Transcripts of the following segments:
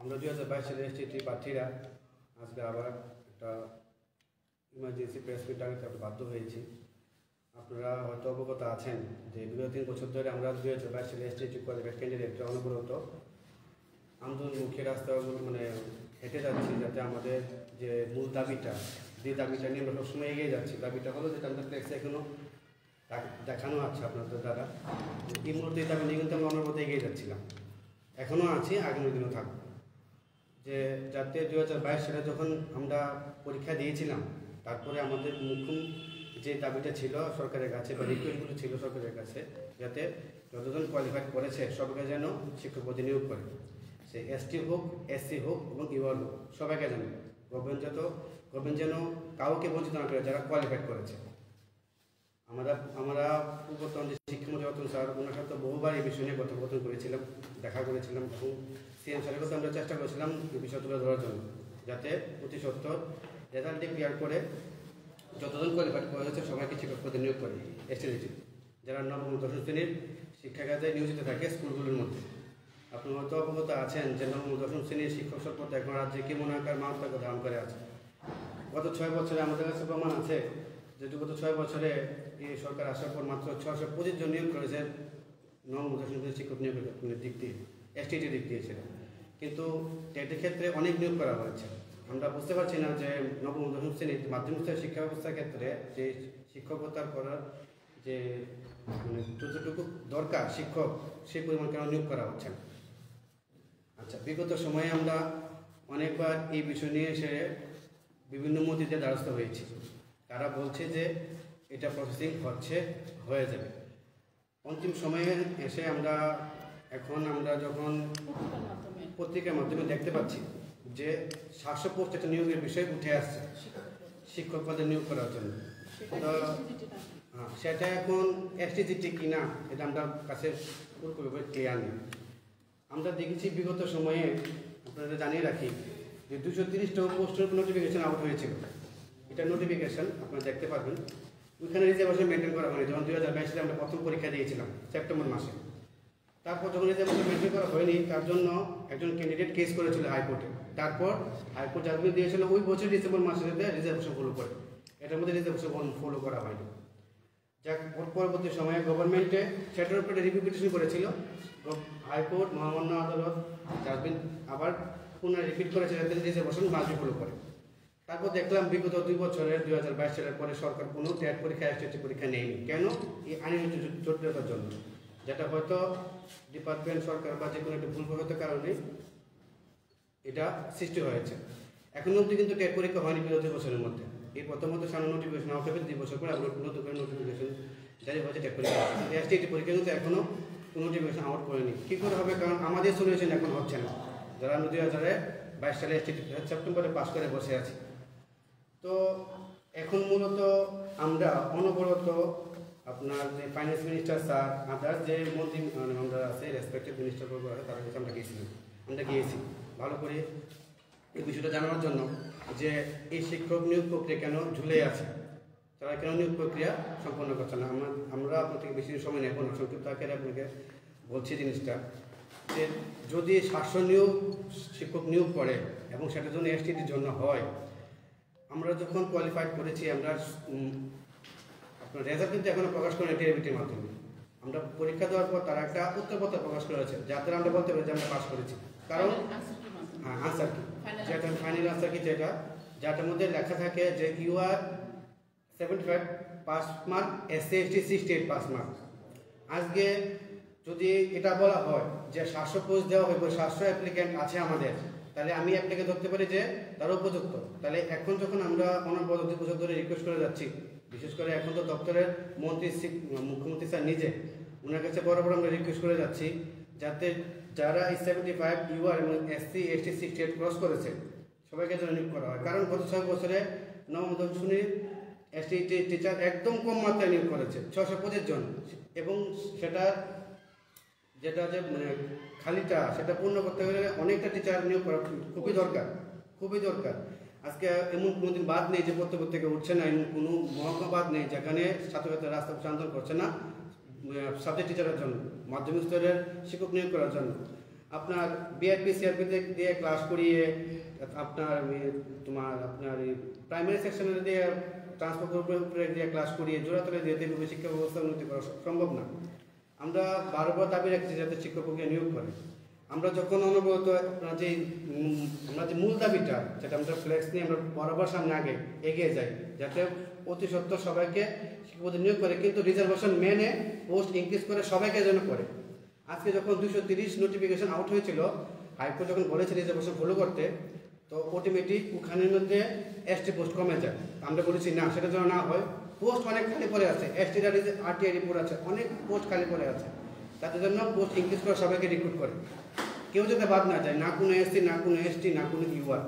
আমরা 2022 সালে এসটি প্রার্থীরা আজকে আবার একটা ইমার্জেন্সি প্রেস মিট ডাকতে বাধ্য হয়েছি। আপনারা হয়তো অবগত আছেন যে বিগত 3 বছর ধরে আমরা 2022 সালে এসটি কোয়ালিফাইড ক্যান্ডিডেটরা অনবরত আন্দোলনমুখী রাস্তাগুলো হেঁটে যাচ্ছি, যাতে আমাদের যে মূল দাবিটা, যে দাবিটা নিয়ে আমরা সবসময় এগিয়ে যাচ্ছি। দাবিটা হলো যেটা আমাদের ফ্লেক্সে এখনও দেখানো আছে আপনাদের দ্বারা। এই মুহূর্তে দাবি নিয়ে কিন্তু আমরা অনবরত এগিয়ে যাচ্ছিলাম, এখনও আছি, আগামী দিনও থাকবো। যে যাতে 2022 সালে যখন আমরা পরীক্ষা দিয়েছিলাম, তারপরে আমাদের মুখ্য যে দাবিটা ছিল সরকারের কাছে বা রিকোয়েস্টগুলো ছিল সরকারের কাছে, যাতে যতজন কোয়ালিফাইড করেছে সবাইকে যেন শিক্ষক পদে নিয়োগ করে, সে এসটি হোক, এসসি হোক এবং ইউআর হোক, সবাইকে যেন গভর্নমেন্ট যেন কাউকে বঞ্চিত না করে যারা কোয়ালিফাইড করেছে। আমরা পূর্বতন যে শিক্ষামন্ত্রী রতন স্যার, ওনার সাথে বহুবার এই বিষয় নিয়ে কথোপকথন করেছিলাম, দেখা করেছিলাম এবং সিএম স্যারের কথা আমরা চেষ্টা করেছিলাম এই বিষয় তুলে ধরার জন্য, যাতে অতি সত্বর রেজাল্ট ডিক্লেয়ার করে যতজন কোয়ালিফাইড করা হয়েছে সবাইকে শিক্ষক পদে নিয়োগ করে এসটি যারা নবম দশম শ্রেণীর শিক্ষা কাজে নিয়োজিত থাকে স্কুলগুলোর মধ্যে। আপনি হয়তো অবগত আছেন যে নবম দশম শ্রেণীর শিক্ষক সম্পদ এখন রাজ্যে কেমন আকার মাত্রাকে ধারণ করে আছে। গত 6 বছরে আমাদের কাছে প্রমাণ আছে যে গত 6 বছরে এই সরকার আসার পর মাত্র 625 জন নিয়োগ করেছে নবম দশম শ্রেণীর শিক্ষক নিয়োগের দিক দিয়ে, এসটিটির দিক দিয়ে ছিল। কিন্তু টেটের ক্ষেত্রে অনেক নিয়োগ করা হয়েছে। আমরা বুঝতে পারছি না যে নবম দশম শ্রেণীর মাধ্যমিক স্তরের শিক্ষা ব্যবস্থার ক্ষেত্রে যে শিক্ষকতার করার যে যতটুকু দরকার শিক্ষক, সেই পরিমাণ কেন নিয়োগ করা হচ্ছে না। আচ্ছা, বিগত সময়ে আমরা অনেকবার এই বিষয় নিয়ে এসে বিভিন্ন মন্ত্রীদের দ্বারস্থ হয়েছি। তারা বলছে যে এটা প্রসেসিং হয়ে যাবে। অন্তিম সময়ে এসে আমরা যখন পত্রিকার মাধ্যমে দেখতে পাচ্ছি যে 700 পোস্ট একটা নিয়োগের বিষয় উঠে আসছে শিক্ষক পদে নিয়োগ করার জন্য। তো সেটা এখন এসটিজিটি কিনা এটা আমরা কাছে পুরোপুরি ক্লিয়ার নেই। আমরা দেখেছি বিগত সময়ে, আপনাদের জানিয়ে রাখি যে 230টা পোস্টের নোটিফিকেশন আউট হয়েছিল। এটা নোটিফিকেশন আপনারা দেখতে পারবেন। ওইখানে রিজার্ভেশন মেনটেন করা হয়নি। যখন 2022 সালে আমরা প্রথম পরীক্ষা দিয়েছিলাম সেপ্টেম্বর মাসে, তারপর যখন রিজার্ভেশন মেনটেন করা হয়নি, তার জন্য একজন ক্যান্ডিডেট কেস করেছিল হাইকোর্টে। তারপর হাইকোর্ট জাজমেন্ট দিয়েছিল ওই বছর ডিসেম্বর মাসে রিজার্ভেশন ফলো করে। এটার মধ্যে রিজার্ভেশন ফলো করা হয়নি। যাক, পরবর্তী সময়ে গভর্নমেন্টে সেটার উপরে রিভিউ পিটিশন করেছিল। হাইকোর্ট, মহামান্য আদালত জাজমেন্ট আবার পুনরায় রিপিট করেছে যাতে রিজার্ভেশন মাসে ফলো করে। তারপর দেখলাম বিগত 2 বছরে 2022 সালের পরে সরকার কোনো টেট পরীক্ষা, এসটিটি পরীক্ষা নেয়নি। কেন? এই আইনের জটিলতার জন্য, যেটা হয়তো ডিপার্টমেন্ট, সরকার বা যে কোনো একটা ভুলবশত কারণে এটা সৃষ্টি হয়েছে। এখন অবধি কিন্তু টেট পরীক্ষা হয়নি বিগত 2 বছরের মধ্যে। এই প্রথমত সামনে নোটিফিকেশন আউট হবে 2 বছর পরে আবার নতুন করে নোটিফিকেশন জারি হয়েছে টেট পরীক্ষা। এসটিটি পরীক্ষা কিন্তু এখনও কোনো নোটিফিকেশন আউট করেনি। কী করে হবে? কারণ আমাদের সলিউশন এখন হচ্ছে না। যারা 2022 সালে এসটিটি সেপ্টেম্বরে পাস করে বসে আছি। তো এখন মূলত আমরা অনবরত আপনার যে ফাইন্যান্স মিনিস্টার স্যার, আদার্স যে মন্ত্রী আমরা আছে রেসপেক্টেড মিনিস্টার তাদের কাছে আমরা গিয়েছি ভালো করে এই বিষয়টা জানানোর জন্য যে এই শিক্ষক নিয়োগ প্রক্রিয়া কেন ঝুলে আছে, তারা কেন নিয়োগ প্রক্রিয়া সম্পন্ন করছে না। আমরা আপনার থেকে বেশি সময় নেব না, সংক্ষিপ্ত আকারে আপনাকে বলছি জিনিসটা যে যদি 700 শিক্ষক নিয়োগ করে এবং সেটার জন্য এসটিটির জন্য হয়, আমরা যখন কোয়ালিফাইড করেছি আমরা আপনার রেজাল্ট কিন্তু এখনো প্রকাশ করেন টিআরবিটির মাধ্যমে। আমরা পরীক্ষা দেওয়ার পর তারা একটা উত্তরপত্র প্রকাশ করেছে যাতে আমরা বলতে পারি যে আমরা পাস করেছি। কারণ আনসার কি, যেটা ফাইনাল আনসার কি, যেটার মধ্যে লেখা থাকে যে U R 75 pass mark, SC ST 68 pass mark. আজকে যদি এটা বলা হয় যে 700 পোস্ট দেওয়া হবে, 700 অ্যাপ্লিক্যান্ট আছে আমাদের, তাহলে আমি অ্যাপ্লিকে ধরতে পারি যে তারা উপযুক্ত। তাহলে এখন যখন আমরা অনবরত 2 বছর ধরে রিকোয়েস্ট করে যাচ্ছি, বিশেষ করে এখন তো দপ্তরের মুখ্যমন্ত্রী স্যার নিজে, ওনার কাছে বরাবর আমরা রিকোয়েস্ট করে যাচ্ছি যাতে যারা 75 ইউআর এবং এসসি এসটি 68 ক্রস করেছে সবাইকে যেন নিয়োগ করা হয়। কারণ গত 6 বছরে নবম দশম শ্রেণীর এসটি টিচার একদম কম মাত্রায় নিয়োগ করেছে 625 জন, এবং সেটা যেটা যে খালিটা সেটা পূর্ণ করতে গেলে অনেকটা টিচার নিয়োগ করা খুবই দরকার। আজকে এমন কোনো দিন বাদ নেই যে প্রত্যেক থেকে উঠছে না, এমন কোনো মহকুমা বাদ নেই যেখানে ছাত্রছাত্রীরা রাস্তা আন্দোলন করছে না সাবজেক্ট টিচারের জন্য, মাধ্যমিক স্তরের শিক্ষক নিয়োগ করার জন্য। আপনার বিআরপি সিআরপি দিয়ে ক্লাস করিয়ে আপনার আপনার প্রাইমারি সেকশনে দিয়ে ট্রান্সফার গ্রুপে দিয়ে ক্লাস করিয়ে জোড়াতলে দিয়ে দেখবে শিক্ষা ব্যবস্থা উন্নতি করা সম্ভব না। আমরা বারবার দাবি রাখছি যাতে শিক্ষককে নিয়োগ করে। আমরা যখন অনুব্রত আমরা যে মূল দাবিটা যেটা আমরা ফ্লেক্স নিয়ে আমরা বরাবর সামনে আগে এগিয়ে যাই যাতে অতি সত্ত্বর সবাইকে শিক্ষকপদে নিয়োগ করে, কিন্তু রিজার্ভেশন মেনে পোস্ট ইনক্রিজ করে সবাইকে যেন করে। আজকে যখন 230 নোটিফিকেশন আউট হয়েছিল, হাইকোর্ট যখন বলেছে রিজার্ভেশন ফলো করতে, তো অটোমেটিক ওখানের মধ্যে এসটি পোস্ট কমে যায়। আমরা বলেছি না, সেটা যেন না হয়। পোস্ট অনেক খালি পড়ে আছে, এসটির আরটিআই রিপোর্ট আছে, অনেক পোস্ট খালি পড়ে আছে। তাদের জন্য পোস্ট ইনক্রিজ করে সবাইকে রিক্রুট করে, কেউ যাতে বাদ না যায়, না কোনো এসসি, না কোনো এসটি, না কোনো ইউআর।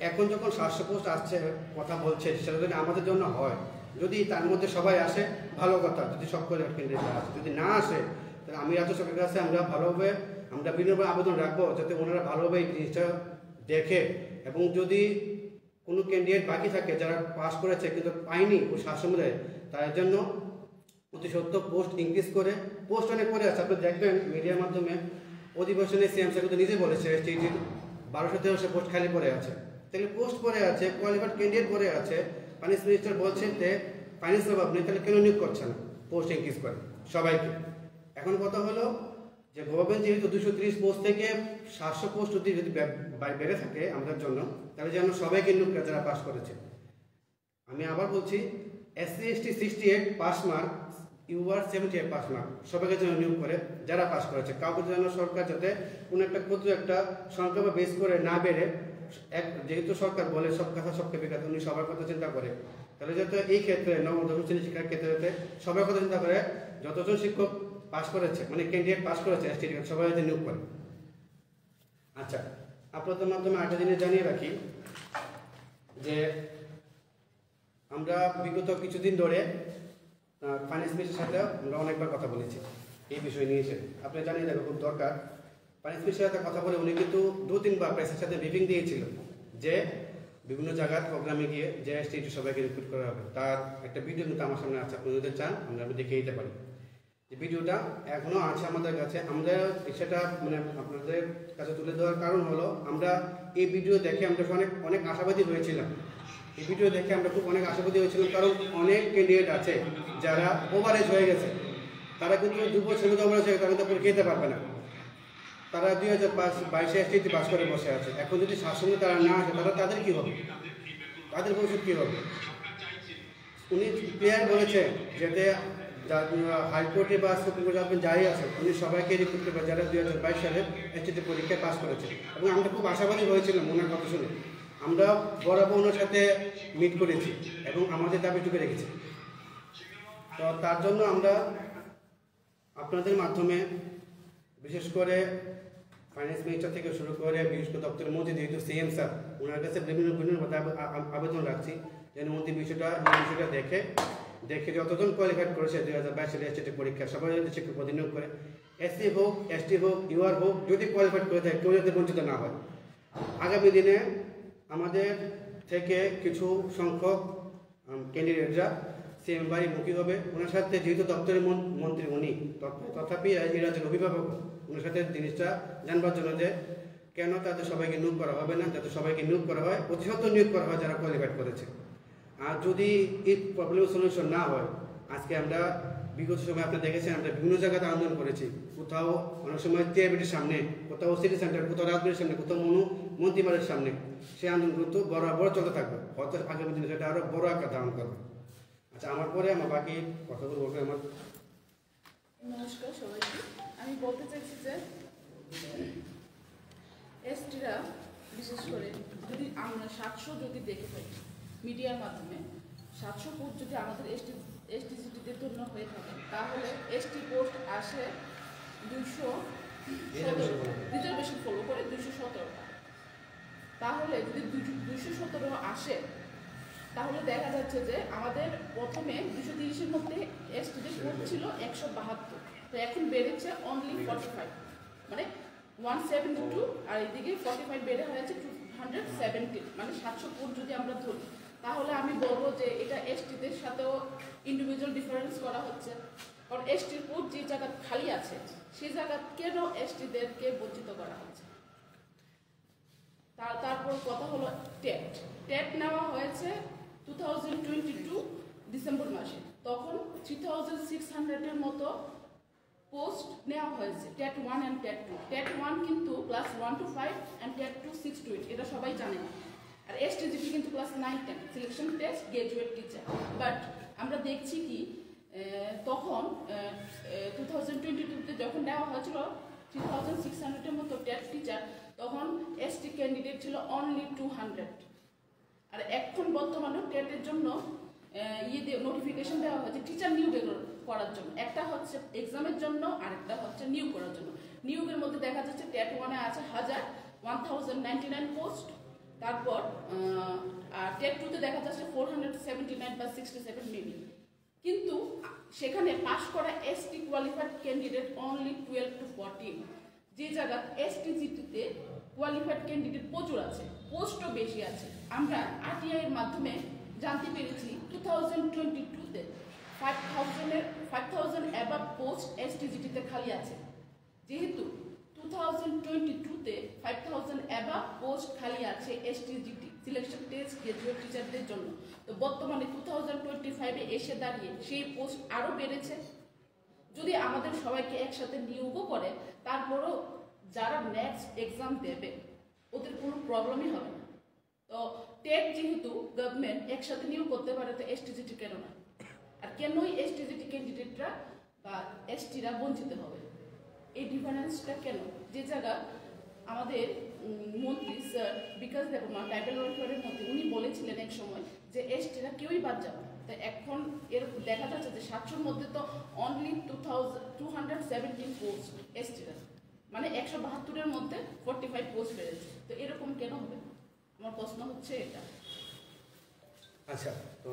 এখন যখন 700 পোস্ট আসছে কথা বলছে, সেটা যদি আমাদের জন্য হয়, যদি তার মধ্যে সবাই আসে ভালো কথা, যদি সব করে কেন্দ্রে আসে, যদি না আসে তাহলে আমি রাজ্য সরকারের কাছে আমরা ভালোভাবে আমরা বিনম্র আবেদন রাখবো যাতে ওনারা ভালোভাবে এই জিনিসটা দেখে, এবং যদি কোনো ক্যান্ডিডেট বাকি থাকে যারা পাস করেছে কিন্তু পায়নি ওই 700 মধ্যে, তার জন্য অতি সত্ত্বর পোস্ট ইনক্রিজ করে। পোস্ট অনেক করে আছে, আপনি দেখবেন মিডিয়ার মাধ্যমে অধিবেশনে সিএম স্যার কিন্তু নিজে বলেছে এসটিটির 1200-1300 পোস্ট খালি পড়ে আছে। তাহলে পোস্ট পড়ে আছে, কোয়ালিফাইড ক্যান্ডিডেট পড়ে আছে, ফাইন্যান্স মিনিস্টার বলছেন যে ফাইন্যান্সের অভাব নেই, তাহলে কেন নিয়োগ করছে না? পোস্ট ইনক্রিজ করে সবাইকে। এখন কথা হলো যে গভর্নমেন্ট যেহেতু 230 পোস্ট থেকে 700 পোস্ট যদি বেড়ে থাকে আমাদের জন্য, তাহলে যেন সবাইকে নিয়োগ করে যারা পাস করেছে। আমি আবার বলছি, SC ST 68 pass mark, UR 78 pass mark, সবাইকে যেন নিয়োগ করে যারা পাস করেছে। কাউকে যেন সরকার যাতে কোনো একটা ক্ষুদ্র একটা সংখ্যা বা বেস করে না বেড়ে, যেহেতু সরকার বলে সব কথা সবকে বিকাশ, উনি সবার কথা চিন্তা করে, তাহলে যাতে এই ক্ষেত্রে নবম দশম শ্রেণী শিক্ষার ক্ষেত্রে যাতে সবার কথা চিন্তা করে যতজন শিক্ষক পাস করেছে, মানে ক্যান্ডিডেট পাস করেছে এসটি সবাই যাতে নিয়োগ করে। আচ্ছা, আপনাদের মাধ্যমে আরেকটা জিনিস জানিয়ে রাখি যে আমরা বিগত কিছুদিন ধরে ফাইন্যান্স মিনিস্টারের সাথে আমরা অনেকবার কথা বলেছি এই বিষয় নিয়ে। এসে আপনি জানিয়ে দেবেন খুব দরকার। ফাইন্যান্স মিনিস্টারের সাথে কথা বলে উনি কিন্তু 2-3বার প্রেসের সাথে ব্রিফিং দিয়েছিল যে বিভিন্ন জায়গার প্রোগ্রামে গিয়ে যে এসটি সবাইকে রিক্রুট করা হবে। তার একটা ভিডিও কিন্তু আমার সামনে আছে, আপনি যদি চান আমরা দেখিয়ে দিতে পারি। এই ভিডিওটা এখনও আছে আমাদের কাছে। আমরা সেটা মানে আপনাদের কাছে তুলে দেওয়ার কারণ হলো, আমরা এই ভিডিও দেখে আমরা অনেক আশাবাদী হয়েছিলাম। এই ভিডিও দেখে আমরা খুব অনেক আশাবাদী হয়েছিলাম, কারণ অনেক ক্যান্ডিডেট আছে যারা ওভারেজ হয়ে গেছে, তারা কিন্তু 2 বছর ওভারেজ হয়ে তারা কিন্তু পরীক্ষা দিতে পারবে না। তারা 2022 এসটিতে পাস করে বসে আছে। এখন যদি শাসনে তারা না আসে, তাদের কী হবে? তাদের ভবিষ্যৎ কী হবে? উনি ক্লিয়ার বলেছে যাতে হাইকোর্টে বা সুপ্রিম কোর্টে আপনি যাই আছে, উনি সবাইকে রিক্রুট করবে যারা 2022 সালে এসটিতে পরীক্ষায় পাস করেছে। এবং আমরা খুব আশাবাদী হয়েছিলাম ওনার কথা শুনে। আমরা বরাবর ওনার সাথে মিট করেছি এবং আমাদের দাবি টুকে রেখেছি। তো তার জন্য আমরা আপনাদের মাধ্যমে বিশেষ করে ফাইন্যান্স মিনিস্টার থেকে শুরু করে বিশেষ দপ্তরের মন্ত্রী যেহেতু সিএম স্যার, ওনার কাছে বিভিন্ন আবেদন রাখছি যেন মন্ত্রী বিষয়টা দেখে যতজন কোয়ালিফাইড করেছে 2022 সালে এসটি পরীক্ষা সবাই যদি শিক্ষক নিয়োগ করে, এসসি হোক, এসটি হোক, ইউআর হোক, যদি কোয়ালিফাইড করে থাকে কেউ যাতে বঞ্চিত না হয়। আগামী দিনে আমাদের থেকে কিছু সংখ্যক ক্যান্ডিডেটরা সিএম বাড়ি মুখী হবে। ওনার সাথে যেহেতু দপ্তরের মন্ত্রী উনি, তথাপি এই রাজ্যের অভিভাবক, ওনার সাথে জিনিসটা জানবার জন্য যে কেন তাদের সবাইকে নিয়োগ করা হবে না, যাতে সবাইকে নিয়োগ করা হয়, প্রতিহত নিয়োগ করা হয় যারা কোয়ালিফাইড করেছে। আর যদি এই প্রবলেম সলিউশন না হয়, আজকে আমরা বিগত সময় আপনি দেখেছেন আমরা বিভিন্ন জায়গাতে আন্দোলন করেছি, কোথাও অনেক সময় টিআইবিটির সামনে, কোথাও সিটি সেন্টার, কোথাও রাজবাড়ির সামনে, কোথাও মন্ত্রীবাড়ির সামনে, সেই আন্দোলন কিন্তু বরাবর চলতে থাকবে। হয়তো আগামী দিনে সেটা আরও বড় আকার ধারণ করবে। আচ্ছা, আমার পরে আমার বাকি কথাগুলো বলবে আমার। নমস্কার সবাইকে। আমি বলতে চাইছি যে এসটিরা বিশেষ করে যদি আমরা 700 যদি দেখে থাকি মিডিয়ার মাধ্যমে, 700 পোস্ট যদি আমাদের এসটিজিটিদের জন্য হয়ে থাকে, তাহলে এসটি পোস্ট আসে 217, রিজার্ভেশন ফলো করে 217টা। তাহলে যদি 217 আসে, তাহলে দেখা যাচ্ছে যে আমাদের প্রথমে 230-এর মধ্যে এসটিদের পোস্ট ছিল 172, তো এখন বেড়েছে অনলি 45, মানে 172, আর এদিকে 45 বেড়ে হয়েছে 270, মানে 700 পোস্ট যদি আমরা ধরি, তাহলে আমি বলবো যে এটা এসটিদের সাথেও ইন্ডিভিজুয়াল ডিফারেন্স করা হচ্ছে। কারণ এসটির পোস্ট যে জায়গা খালি আছে সেই জায়গা কেন এসটিদেরকে বঞ্চিত করা হচ্ছে? তারপর কথা হলো টেট নেওয়া হয়েছে 2022 ডিসেম্বর মাসে। তখন 3600-এর মতো পোস্ট নেওয়া হয়েছে, টেট 1 অ্যান্ড টেট 2। টেট 1 কিন্তু class 1 to 5 and TET 2 6 to 8, এটা সবাই জানে। আর এসটিজিটি কিন্তু class 9-10 selection test graduate teacher. But আমরা দেখছি কি তখন 2022-তে যখন নেওয়া হয়েছিল 3600-এর মতো টেট টিচার, তখন এসটি ক্যান্ডিডেট ছিল অনলি 200। আর এখন বর্তমানে টেটের জন্য নোটিফিকেশন দেওয়া হয়েছে টিচার নিয়োগ করার জন্য। একটা হচ্ছে এক্সামের জন্য আর একটা হচ্ছে নিয়োগ করার জন্য। নিয়োগের মধ্যে দেখা যাচ্ছে টেট 1-এ আছে 1099 পোস্ট, তারপর আর টেট 2-তে দেখা যাচ্ছে 479 বা 67 মেবি। কিন্তু সেখানে পাস করা ST qualified candidate only 12 to 14। যে জায়গা এসটিজিটিতে কোয়ালিফাইড ক্যান্ডিডেট প্রচুর আছে, পোস্টও বেশি আছে। আমরা আরটিআই এর মাধ্যমে জানতে পেরেছি 2022-তে 5000 অ্যাবাভ পোস্ট এসটিজিটিতে খালি আছে। যেহেতু 2022-তে 5000 অ্যাবাভ পোস্ট খালি আছে এসটিজিটি সিলেকশন টেস্ট গ্রাজুয়েট টিচারদের জন্য, তো বর্তমানে 2025-এ এসে দাঁড়িয়ে সেই পোস্ট আরও বেড়েছে। যদি আমাদের সবাইকে একসাথে নিয়োগও করে, তারপরও যারা নেক্সট এক্সাম দেবে ওদের কোনো প্রবলেমই হবে না। তো টেট যেহেতু গভর্নমেন্ট একসাথে নিয়োগ করতে পারে, তো এসটিজিটি কেন না? আর কেনই এসটিজিটি ক্যান্ডিডেটরা বা এসটিরা বঞ্চিত হবে? এই ডিফারেন্সটা কেন? যে জায়গা আমাদের মন্ত্রী স্যার বিকাশ দেববর্মা ট্রাইবাল ওয়েলফেয়ারের মধ্যে উনি বলেছিলেন এক সময় যে এসটিরা কেউই বাদ যাবে। তো এখন এর দেখা যাচ্ছে যে 700-র মধ্যে তো অনলি 217 পোস্ট এসটিরা, মানে 172-এর মধ্যে 45 পোস্ট বেড়েছে। তো এরকম কেন হবে? আমার প্রশ্ন হচ্ছে এটা। আচ্ছা, তো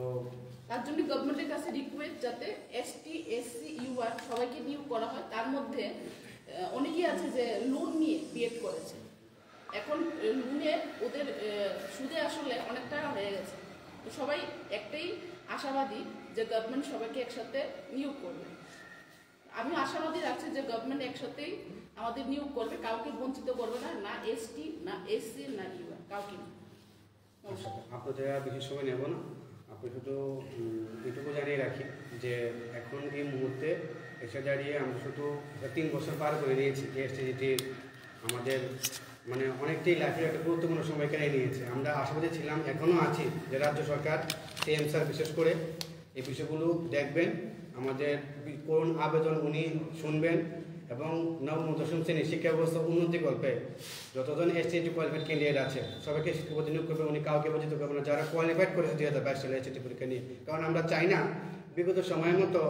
তার জন্য গভর্নমেন্টের কাছে রিকোয়েস্ট যাতে এসটি এসসি ইউআর সবাইকে নিয়োগ করা হয়। তার মধ্যে অনেকেই আছে যে লোন নিয়ে বিএড করেছে, এখন লোনে ওদের সুদে আসলে অনেক টাকা হয়ে গেছে। তো সবাই একটাই আশাবাদী যে গভর্নমেন্ট সবাইকে একসাথে নিয়োগ করবে। আমি আশাবাদী রাখছি যে গভর্নমেন্ট একসাথেই আমাদের নিয়োগ করবে, কাউকে বঞ্চিত করবে না, না এসটি না এসসি না ইউআর, কাউকে না। আপনাদের আর বেশি সময় নেব না, আপনি শুধু এটুকু জানিয়ে রাখি যে এখন এই মুহূর্তে এসে দাঁড়িয়ে আমরা শুধু 3 বছর পার করে নিয়েছি। এসটিজিটির আমাদের মানে অনেকটাই লাইফের একটা গুরুত্বপূর্ণ সময় কেড়ে নিয়েছে। আমরা আশাবাদী ছিলাম, এখনও আছি, যে রাজ্য সরকার সিএম স্যার বিশেষ করে এই বিষয়গুলো দেখবেন, আমাদের কোন আবেদন উনি শুনবেন এবং নবম দশম শ্রেণীর শিক্ষা ব্যবস্থা উন্নতি কল্পে যতজন এসটিজি কোয়ালিফাইড ক্যান্ডিডেট আছে সবাইকে শিক্ষাপতি নিয়োগ করবে। উনি কাউকে বঞ্চিত করবে না যারা কোয়ালিফাইড করেছে 2022 সালে এসটিজি পরীক্ষা নিয়ে। কারণ আমরা চাই না বিগত সময়ের মতো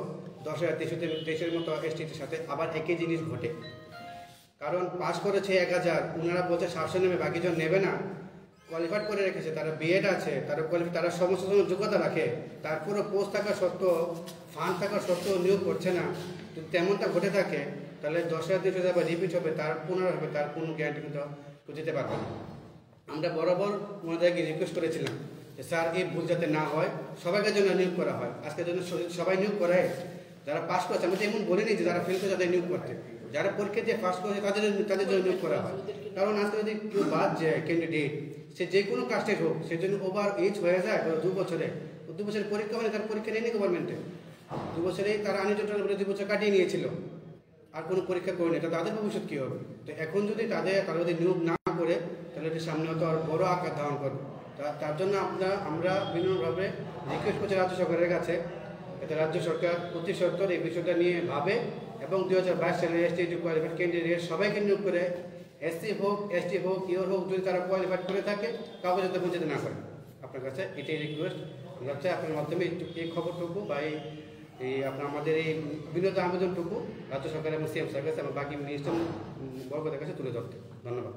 10,023-এর মতো এসটিজির সাথে আবার একই জিনিস ঘটে। কারণ পাস করেছে 1000, ওনারা বলছে 700 নেবে, বাকিজন নেবে না। কোয়ালিফাইড করে রেখেছে, তারা বিএড আছে, তারা সমস্ত যোগ্যতা রাখে, তারপরও পোস্ট থাকা সত্ত্বেও ফান্ড থাকা সত্ত্বেও নিয়োগ করছে না। যদি তেমনটা ঘটে থাকে তাহলে 10,000 আবার রিপিট হবে, তার পুনরায় হবে, তার কোনো গ্যারান্টি কিন্তু দিতে পারবে না। আমরা বরাবর ওনাদেরকে রিকোয়েস্ট করেছিলাম যে স্যার এই ভুল যাতে না হয়, সবাইকে জন্য নিয়োগ করা হয়। আজকের জন্য সবাই নিয়োগ করায়, যারা পাস করেছে, আমি তো এমন বলিনি যে যারা ফেল করেছে তাদের নিয়োগ করতে, যারা পরীক্ষা দিয়ে পাস করেছে তাদের জন্য নিয়োগ করা হয়। কারণ আজকে যদি কেউ বাদ যায় ক্যান্ডিডেট, সে যে কোনো কাস্টের হোক, সে জন্য ওভার এজ হয়ে যায় 2 বছরে, 2 বছরের পরীক্ষা মানে তার পরীক্ষা নেয়নি গভর্নমেন্টে, 2 বছরেই তারা আনএডুকেটেড বলে 2 বছর কাটিয়ে নিয়েছিল, আর কোনো পরীক্ষা করেনি। তো তাদের ভবিষ্যৎ কী হবে? তো এখন যদি তারা যদি নিয়োগ না করে তাহলে এটি সামনে হয়তো আর বড় আকার ধারণ করবে। তার জন্য আমরা বিভিন্নভাবে রিকোয়েস্ট করছি রাজ্য সরকারের কাছে, এতে রাজ্য সরকার অতি সত্বর এই বিষয়টা নিয়ে ভাবে এবং 2022 সালে এসটি কোয়ালিফাইড ক্যান্ডিডেট সবাইকে নিয়োগ করে, এসসি হোক এসটি হোক ইউর হোক, যদি তারা কোয়ালিফাইড করে থাকে কাউকে যাতে বঞ্চিত না করে। আপনার কাছে এটাই রিকোয়েস্ট। আমরা চাই আপনার মাধ্যমে এই খবরটুকু বা এই আপনার আমাদের এই বিনোদ আবেদনটুকু রাজ্য সরকার এবং সিএম স্যারের কাছে এবং বাকি মিনিস্টার বর্গদের কাছে তুলে ধরতে। ধন্যবাদ।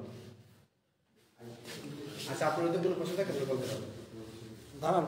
আচ্ছা, আপনার যদি কোনো প্রশ্ন থাকে বলতে পারবেন। দাঁড়ান।